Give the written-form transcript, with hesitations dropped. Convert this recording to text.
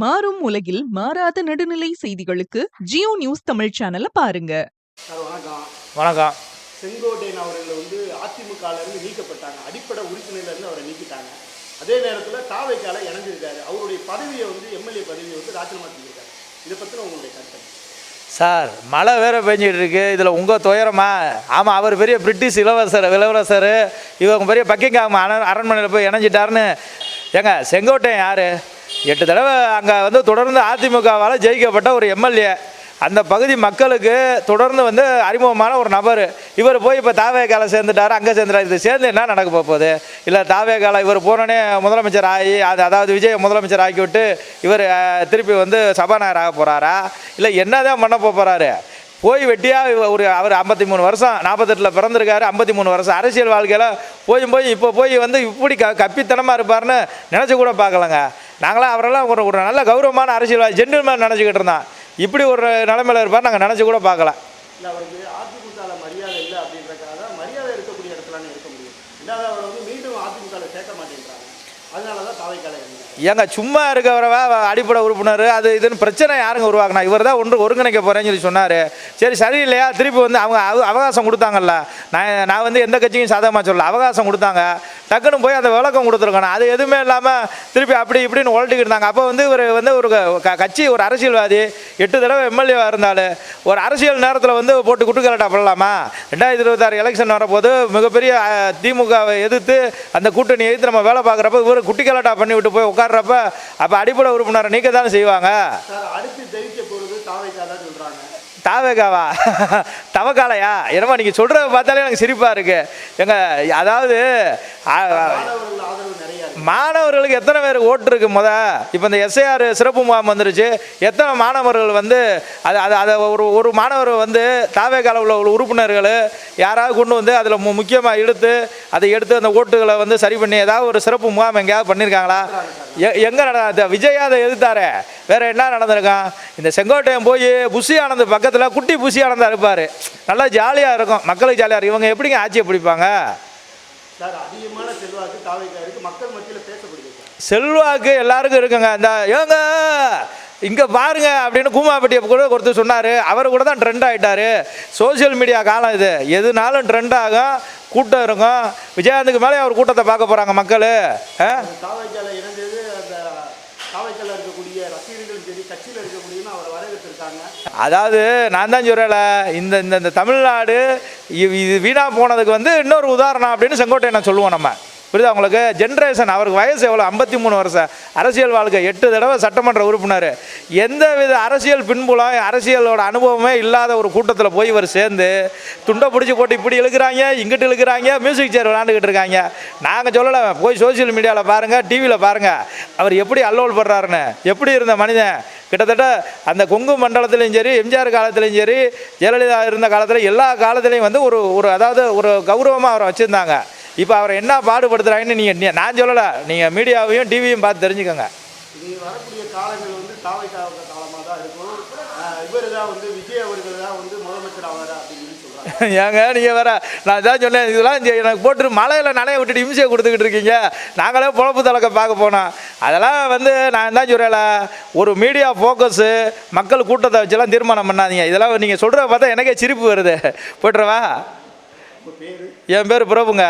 மாறும் உலகில் மாறாத நடுநிலை செய்திகளுக்கு ஜியோ நியூஸ் தமிழ் சேனலை பாருங்க. சார் வணக்கம். வணக்கம். செங்கோட்டையன் அவர்கள் அதிமுகவிலிருந்து நீக்கப்பட்டாங்க. அடிப்படை உறுப்பினர்லேருந்து அவரை நீக்கிட்டாங்க. அதே நேரத்தில் தாவைக்கால இணைஞ்சிருக்காரு. அவருடைய பதவியை எம்எல்ஏ பதவியை ராஜினாமா செஞ்சிருக்காரு. இதை பற்றின உங்களுடைய கருத்து? சார் மழை வேற பெஞ்சிட்டு இருக்கு. இதில் உங்கள் துயரமா? ஆமாம், அவர் பெரிய பிரிட்டிஷ் இளவரசர், இவங்க பெரிய பக்கிங்காம் அரண்மனையில் போய் இணைஞ்சிட்டாருன்னு. ஏங்க, செங்கோட்டையன் யார்? 8 தடவை அங்கே தொடர்ந்து அதிமுகவால் ஜெயிக்கப்பட்ட ஒரு எம்எல்ஏ. அந்த பகுதி மக்களுக்கு தொடர்ந்து அறிமுகமான ஒரு நபர். இவர் போய் இப்போ தாவேகால சேர்ந்துட்டார், அங்கே சேர்ந்துட்டார். இது சேர்ந்து என்ன நடக்க போகுது? இல்லை தாவேகால இவர் போனோடனே முதலமைச்சர் ஆகி அதாவது விஜய் முதலமைச்சர் ஆக்கி விட்டு இவர் திருப்பி சபாநாயகர் ஆக போகிறாரா? இல்லை என்ன தான் பண்ண போகிறாரு? போய் வெட்டியாக அவர் 53 வருஷம் 48 பிறந்திருக்காரு. 53 வருஷம் அரசியல் வாழ்க்கையில் இப்போ போய் இப்படி கப்பித்தனமாக இருப்பார்னு நினச்சி கூட பார்க்கலங்க. நாங்களாம் அவரெல்லாம் ஒரு நல்ல கௌரவமான அரசியல்வாதி, ஜென்டில்மேன் நினச்சிக்கிட்டு இருந்தோம். இப்படி ஒரு நிலைமையில் இருப்பார் நாங்கள் நினச்சி கூட பார்க்கல. இல்லை, அவருக்கு அதிமுகவில் மரியாதை இல்லை அப்படின்றக்காக மரியாதை இருக்கக்கூடிய இடத்துலான்னு இருக்க முடியும். இல்லாத அவர் மீண்டும் அதிமுகவில் சேர்க்க மாட்டேங்கிறாங்க. அதனால தான் தாவைக்கால ஏங்க சும்மா இருக்கவரவா அடிப்படை உறுப்பினர் அது இதுன்னு பிரச்சனை யாருங்க உருவாக்குனா? இவர் தான் ஒருங்கிணைக்க போகிறேன்னு சொல்லி சொன்னார். சரி, சரியில்லையா? திருப்பி அவங்க அவகாசம் கொடுத்தாங்கல்ல. நான் எந்த கட்சியும் சாதகமாக சொல்லல, அவகாசம் கொடுத்தாங்க. டக்குன்னு போய் அந்த விளக்கம் கொடுத்துருக்கணும். அது எதுவுமே இல்லாமல் திருப்பி அப்படி இப்படின்னு உழட்டிக்கிட்டு இருந்தாங்க. அப்போ இவர் ஒரு கட்சி, ஒரு அரசியல்வாதி 8 தடவை எம்எல்ஏவாக இருந்தாலும் ஒரு அரசியல் நேரத்தில் போட்டு குட்டுக்கலாட்டா பண்ணலாமா? 2026 எலெக்ஷன் வரப்போது மிகப்பெரிய திமுகவை எதிர்த்து அந்த கூட்டணி எதிர்த்து நம்ம வேலை பார்க்குறப்ப இவர் குட்டிக்கலாட்டா பண்ணி விட்டு போய் உட்கார்றப்ப அப்போ அடிப்படை உறுப்பினரை நீக்க தானே செய்வாங்க. தாவேகாவா? தவக்காலையா? என்னமா நீங்கள் சொல்கிறத பார்த்தாலே எனக்கு சிரிப்பாக இருக்குது. அதாவது மாணவர்களுக்கு எத்தனை பேர் ஓட்டு இருக்கு? இப்போ இந்த எஸ்ஐஆர் சிறப்பு முகாம் வந்துருச்சு. எத்தனை மாணவர்கள் அதை ஒரு மாணவர் தாவேகால உள்ள உறுப்பினர்கள் யாராவது கொண்டு அதில் முக்கியமாக அதை எடுத்து அந்த ஓட்டுகளை சரி பண்ணி ஏதாவது ஒரு சிறப்பு முகாம் எங்கேயாவது பண்ணியிருக்காங்களா? எங்கே நடந்த? விஜய் அதை எதிர்த்தாரு. வேறு என்ன நடந்திருக்கான்? இந்த செங்கோட்டையன் போய் புஷி ஆனந்த் பக்கத்தில் குட்டி புஷி ஆனந்தா இருப்பார். நல்லா ஜாலியாக இருக்கும், மக்களுக்கு ஜாலியாக இருக்கும். இவங்க எப்படிங்க ஆட்சியை பிடிப்பாங்க? செல்வாக்கு எல்லாருக்கும் இருக்குங்க. இந்த ஏங்க இங்கே பாருங்க அப்படின்னு கூமாப்பட்டியை கூட ஒருத்தர் சொன்னார். அவர் கூட தான் ட்ரெண்ட் ஆகிட்டார். சோசியல் மீடியா காலம் இது, எதுனாலும் ட்ரெண்ட் ஆகும், கூட்டம் இருக்கும். விஜயகாந்துக்கு மேலே அவர் கூட்டத்தை பார்க்க போகிறாங்க மக்கள். அதாவது நான் தான் சொல்கிறேன்ல, இந்த தமிழ்நாடு இது வீணாக போனதுக்கு இன்னொரு உதாரணம் அப்படின்னு செங்கோட்டையனை சொல்லுவோம் நம்ம. புரியுதா உங்களுக்கு? ஜென்ரேஷன், அவருக்கு வயசு எவ்வளோ? 53 வருஷம் அரசியல் வாழ்க்கை, 8 தடவை சட்டமன்ற உறுப்பினர். எந்த வித அரசியல் பின்புலம், அரசியலோட அனுபவமே இல்லாத ஒரு கூட்டத்தில் போய் இவர் சேர்ந்து துண்டை பிடிச்சி போட்டு இப்படி இழுக்கிறாங்க, இங்கிட்டு இழுக்கிறாங்க, மியூசிக் சேர் விளாண்டுக்கிட்டு இருக்காங்க. நாங்கள் சொல்லலை, போய் சோசியல் மீடியாவில் பாருங்கள், டிவியில் பாருங்கள் அவர் எப்படி அல்லோல் படுறாருன்னு. எப்படி இருந்த மனிதன், கிட்டத்தட்ட அந்த கொங்கு மண்டலத்திலையும் சரி, எம்ஜிஆர் காலத்திலையும் சரி, ஜெயலலிதா இருந்த காலத்தில் எல்லா காலத்துலேயும் ஒரு அதாவது ஒரு கௌரவமாக அவரை வச்சுருந்தாங்க. இப்போ அவரை என்ன பாடுபடுத்துகிறாங்கன்னு நீங்கள் நான் சொல்லலை, நீங்கள் மீடியாவையும் டிவியும் பார்த்து தெரிஞ்சுக்கோங்க. வரக்கூடிய காலங்கள் காலமாக தான் இருக்கும். இவர் தான் விஜய் அவர்கள் தான் முதலமைச்சர் ஆவாரா அப்படின்னு சொல்கிறாங்க. ஏங்க நீங்கள் வேற, நான் தான் சொன்னேன், இதெல்லாம் எனக்கு போட்டு மழையில் நனைய விட்டுட்டு இம்சையை கொடுத்துக்கிட்டு இருக்கீங்க. நாங்களே பொழப்பு தலக்க பார்க்க போனோம். அதெல்லாம் நான் தான் சொல்கிறேன்ல, ஒரு மீடியா ஃபோக்கஸு, மக்கள் கூட்டத்தை வச்செல்லாம் தீர்மானம் பண்ணாதீங்க. இதெல்லாம் நீங்கள் சொல்கிறத பார்த்தா எனக்கே சிரிப்பு வருது. போய்ட்டுறவா? என் பேர் பிரபுங்க.